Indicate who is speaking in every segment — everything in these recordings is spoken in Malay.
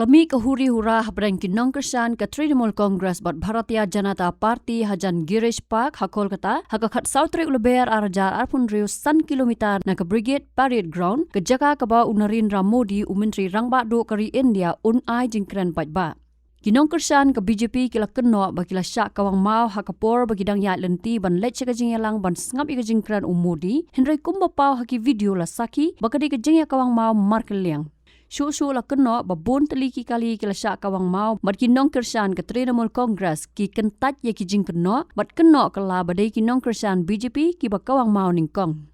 Speaker 1: Kalami ke Huri-Hura habran ki Nongkyrshan ke Trinamool Congress bat Bharatiya Janata Party hajan Girish Park hakol kata hakakat Southrik leber arajar arpun riu san kilometer na ke Brigade Parade Ground ke jaka ke ba Narendra Modi Menteri Rangba do kari India ai jingkran pajba. Ki Nongkyrshan ke BJP kila kenok bakila syak kawang mau hakapor bagidang ya lenti ban lech ke jingyalang ban sngap ke jingkran Modi Henry kumba pau haki video la saki bakadi ke jingya kawang mau markeliang. Shwa la kenok babon teliki kali kila syak kawang mau bat ki Nongkyrshan ke Trinamool Congress ki kentat ye ki jing kenok bat kenok kala badai ki Nongkyrshan BJP ki ba kawang mau ningkong.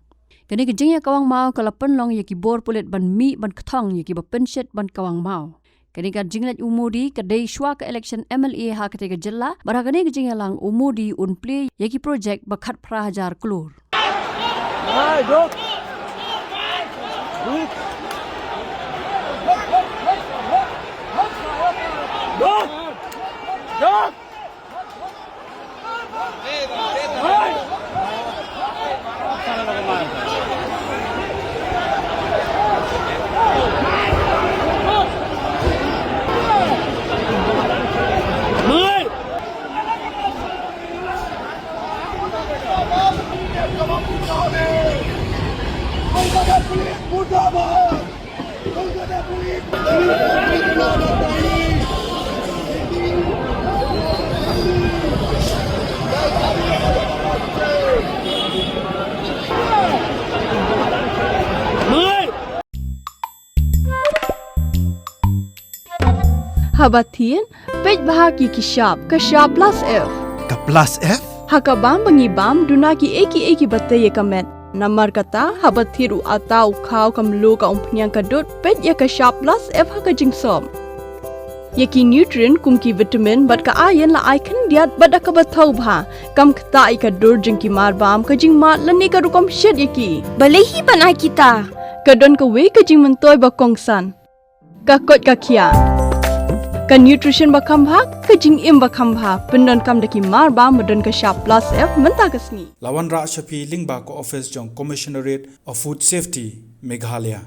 Speaker 1: Kini ke jingya kawang mau kala penlong ye ki bor pulit ban mi ban ketong ye ki ba penshet ban kawang mau. Kini kan jinglet Modi ke day Shwa ke election MLA ha ketika jela bara kini ke jingyalang Modi play ye ki projek bakat prahajar kelur.
Speaker 2: Habatin, pej bahagi ki sharp plus F.
Speaker 3: Ka plus F?
Speaker 2: Hakabam bangibam dunaki eki batai ye kamet. Namar kata habatiru atau kau kamlu ka umpnyang kadut pej ye ka sharp plus F haka jingsom. Yeki nutrient kum ki vitamin bat ka iron la icon diat bat ka bathau bha kam kta ka dur jing ki marbam ka jing mat lani ka rukom shed yeki.
Speaker 4: Balehi banai kita.
Speaker 2: Kadon ka we ka jing mentoy ba kongsan. Ka kot ka kia. Ka nutrition bakam bha ka jing im bakam bha pendon kam daki mar ba medon ka sharp plus F menta kasni
Speaker 3: Lawan Ra Shafi Lingba ko office jong Commissionerate of Food Safety Meghalaya